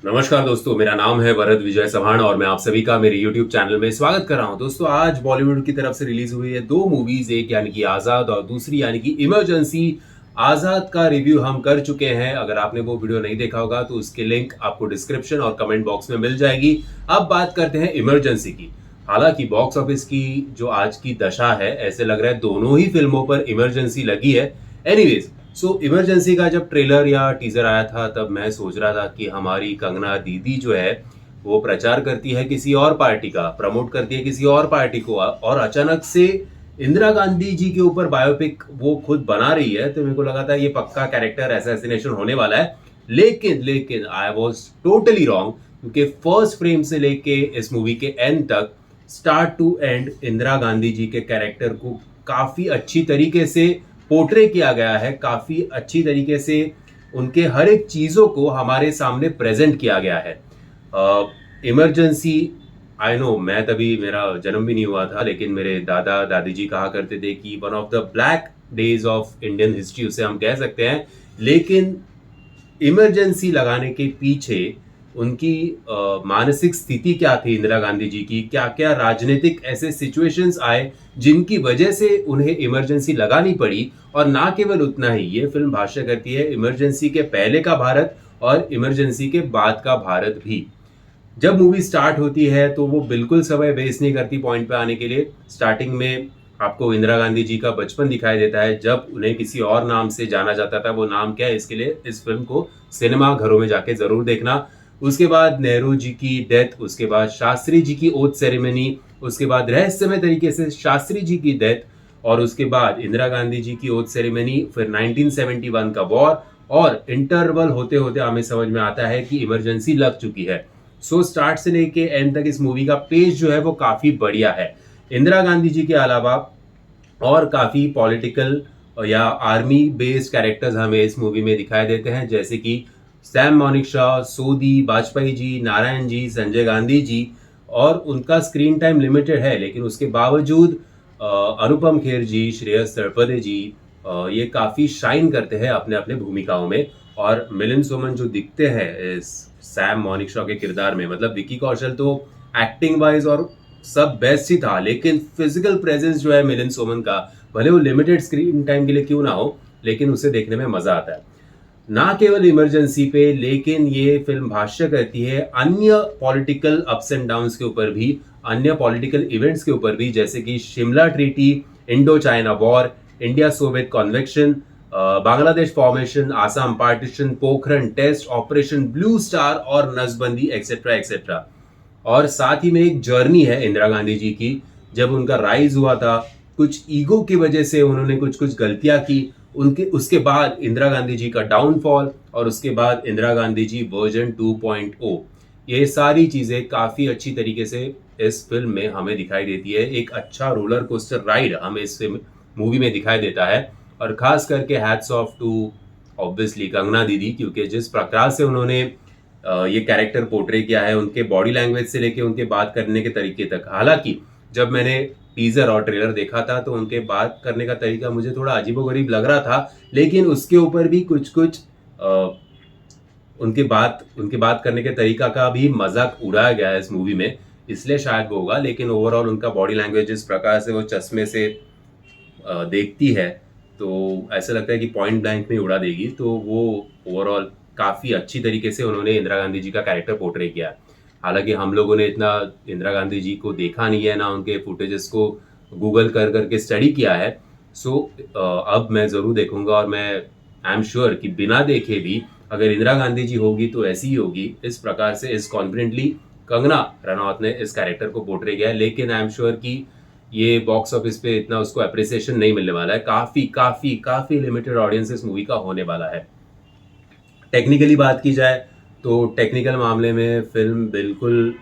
नमस्कार दोस्तों, मेरा नाम है वरद विजय चव्हाण और मैं आप सभी का मेरे YouTube चैनल में स्वागत कर रहा हूं। दोस्तों, आज बॉलीवुड की तरफ से रिलीज हुई है दो मूवीज, एक यानी कि आजाद और दूसरी यानी कि इमरजेंसी। आजाद का रिव्यू हम कर चुके हैं। अगर आपने वो वीडियो नहीं देखा होगा तो उसकी लिंक आपको डिस्क्रिप्शन और कमेंट बॉक्स में मिल जाएगी। अब बात करते हैं इमरजेंसी की। हालांकि बॉक्स ऑफिस की जो आज की दशा है, ऐसे लग रहा है दोनों ही फिल्मों पर इमरजेंसी लगी है। एनीवेज, सो इमरजेंसी का जब ट्रेलर या टीजर आया था तब मैं सोच रहा था कि हमारी कंगना दीदी जो है वो प्रचार करती है किसी और पार्टी का, प्रमोट करती है किसी और पार्टी को, और अचानक से इंदिरा गांधी जी के ऊपर बायोपिक वो खुद बना रही है। तो मेरे को लगा था ये पक्का कैरेक्टर असैसिनेशन होने वाला है। लेकिन लेकिन आई वॉज टोटली रॉन्ग, क्योंकि फर्स्ट फ्रेम से लेके इस मूवी के एंड तक, start to end, Indira Gandhi ji के कैरेक्टर को काफी अच्छी तरीके से पोर्ट्रे किया गया है। काफी अच्छी तरीके से उनके हर एक चीजों को हमारे सामने प्रेजेंट किया गया है। इमरजेंसी, आई नो मैं तभी, मेरा जन्म भी नहीं हुआ था, लेकिन मेरे दादा दादी जी कहा करते थे कि one of the black days of Indian history उसे हम कह सकते हैं। लेकिन इमरजेंसी लगाने के पीछे उनकी मानसिक स्थिति क्या थी, इंदिरा गांधी जी की क्या क्या राजनीतिक ऐसे सिचुएशंस आए जिनकी वजह से उन्हें इमरजेंसी लगानी पड़ी। और ना केवल उतना ही, ये फिल्म भाष्य करती है इमरजेंसी के पहले का भारत और इमरजेंसी के बाद का भारत भी। जब मूवी स्टार्ट होती है तो वो बिल्कुल समय वेस्ट नहीं करती पॉइंट पे आने के लिए। स्टार्टिंग में आपको इंदिरा गांधी जी का बचपन दिखाई देता है, जब उन्हें किसी और नाम से जाना जाता था। वो नाम क्या है, इसके लिए इस फिल्म को सिनेमा घरों में जाके जरूर देखना। उसके बाद नेहरू जी की डेथ, उसके बाद शास्त्री जी की ओथ सेरेमनी, उसके बाद रहस्यमय तरीके से शास्त्री जी की डेथ, और उसके बाद इंदिरा गांधी जी की ओथ सेरेमनी, फिर 1971 का वॉर, और इंटरवल होते होते हमें समझ में आता है कि इमरजेंसी लग चुकी है। सो स्टार्ट से लेके एंड तक इस मूवी का पेज जो है वो काफी बढ़िया है। इंदिरा गांधी जी के अलावा और काफी पॉलिटिकल या आर्मी बेस्ड कैरेक्टर्स हमें इस मूवी में दिखाई देते हैं, जैसे कि सैम मानेकशॉ, सोदी, वाजपेयी जी, नारायण जी, संजय गांधी जी। और उनका स्क्रीन टाइम लिमिटेड है, लेकिन उसके बावजूद अनुपम खेर जी, श्रेयस तळपदे जी, ये काफी शाइन करते हैं अपने अपने भूमिकाओं में। और मिलिंद सोमन जो दिखते हैं इस सैम मानेकशॉ के किरदार में, मतलब विकी कौशल तो एक्टिंग वाइज और सब बेस्ट ही था, लेकिन फिजिकल प्रेजेंस जो है मिलिंद सोमन का, भले वो लिमिटेड स्क्रीन टाइम के लिए क्यों ना हो, लेकिन उसे देखने में मजा आता है। ना केवल इमरजेंसी पे, लेकिन ये फिल्म भाष्य करती है अन्य पॉलिटिकल अप्स एंड डाउन्स के ऊपर भी, अन्य पॉलिटिकल इवेंट्स के ऊपर भी, जैसे कि Shimla treaty, Indo China war, India Soviet convection, Bangladesh formation, Assam partition, Pokhran test, operation blue star और नसबंदी, एक्सेट्रा एक्सेट्रा। और साथ ही में एक जर्नी है इंदिरा गांधी जी की, जब उनका राइज हुआ था, कुछ ईगो की वजह से उन्होंने कुछ कुछ गलतियां की, उनके उसके बाद इंदिरा गांधी जी का डाउनफॉल, और उसके बाद इंदिरा गांधी जी वर्जन 2.0। ये सारी चीजें काफी अच्छी तरीके से इस फिल्म में हमें दिखाई देती है। एक अच्छा रोलर कोस्टर राइड हमें इस मूवी में दिखाई देता है। और खास करके hats off to obviously Kangana दीदी, क्योंकि जिस प्रकार से उन्होंने ये कैरेक्टर पोर्ट्रे किया है, उनके बॉडी लैंग्वेज से लेके उनके बात करने के तरीके तक। हालांकि जब मैंने टीजर और ट्रेलर देखा था तो उनके बात करने का तरीका मुझे थोड़ा अजीबोगरीब लग रहा था, लेकिन उसके ऊपर भी कुछ कुछ उनके बात करने के तरीका का भी मजाक उड़ाया गया है इस मूवी में, इसलिए शायद वो होगा। लेकिन ओवरऑल उनका बॉडी लैंग्वेज, जिस प्रकार से वो चश्मे से देखती है, तो ऐसा लगता है कि पॉइंट ब्लैंक में उड़ा देगी। तो वो ओवरऑल काफी अच्छी तरीके से उन्होंने इंदिरा गांधी जी का कैरेक्टर पोर्ट्रे किया। हालांकि हम लोगों ने इतना इंदिरा गांधी जी को देखा नहीं है, ना उनके फुटेजेस को गूगल कर करके स्टडी किया है। सो अब मैं जरूर देखूंगा, और मैं आई एम श्योर कि बिना देखे भी अगर इंदिरा गांधी जी होगी तो ऐसी ही होगी। इस प्रकार से इस कॉन्फिडेंटली कंगना रनौत ने इस कैरेक्टर को पोर्ट्रे किया है। लेकिन आई एम श्योर कि ये बॉक्स ऑफिस पे इतना उसको अप्रिसिएशन नहीं मिलने वाला है। काफी काफी काफी लिमिटेड ऑडियंस इस मूवी का होने वाला है। टेक्निकली बात की जाए तो टेक्निकल मामले में फिल्म बिल्कुल,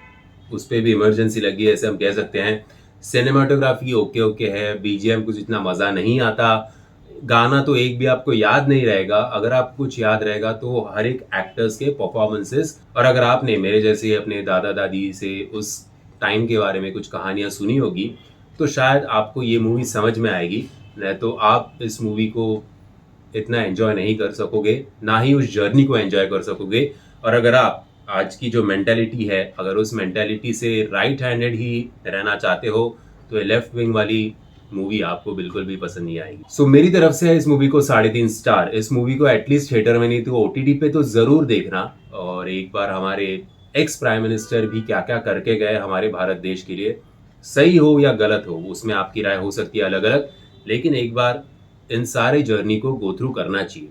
उस पर भी इमरजेंसी लगी है ऐसे हम कह सकते हैं। सिनेमाटोग्राफी ओके ओके है, बीजीएम कुछ इतना मजा नहीं आता, गाना तो एक भी आपको याद नहीं रहेगा। अगर आपको कुछ याद रहेगा तो हर एक एक्टर्स के परफॉर्मेंसेस, और अगर आपने मेरे जैसे अपने दादा दादी से उस टाइम के बारे में कुछ कहानियां सुनी होगी तो शायद आपको ये मूवी समझ में आएगी। नहीं तो आप इस मूवी को इतना एंजॉय नहीं कर सकोगे, ना ही उस जर्नी को एंजॉय कर सकोगे। और अगर आप आज की जो मेंटालिटी है, अगर उस मेंटालिटी से राइट हैंडेड ही रहना चाहते हो तो ये लेफ्ट विंग वाली मूवी आपको बिल्कुल भी पसंद नहीं आएगी। सो मेरी तरफ से है इस मूवी को 3.5 स्टार। इस मूवी को एटलीस्ट थिएटर में नहीं तो ओटीटी पे तो जरूर देखना, और एक बार हमारे एक्स प्राइम मिनिस्टर भी क्या क्या करके गए हमारे भारत देश के लिए, सही हो या गलत हो उसमें आपकी राय हो सकती है अलग अलग, लेकिन एक बार इन सारे जर्नी को गो थ्रू करना चाहिए।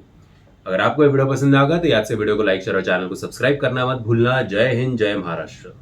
अगर आपको ये वीडियो पसंद आगा तो याद से वीडियो को लाइक शेयर और चैनल को सब्सक्राइब करना मत भूलना। जय हिंद, जय महाराष्ट्र।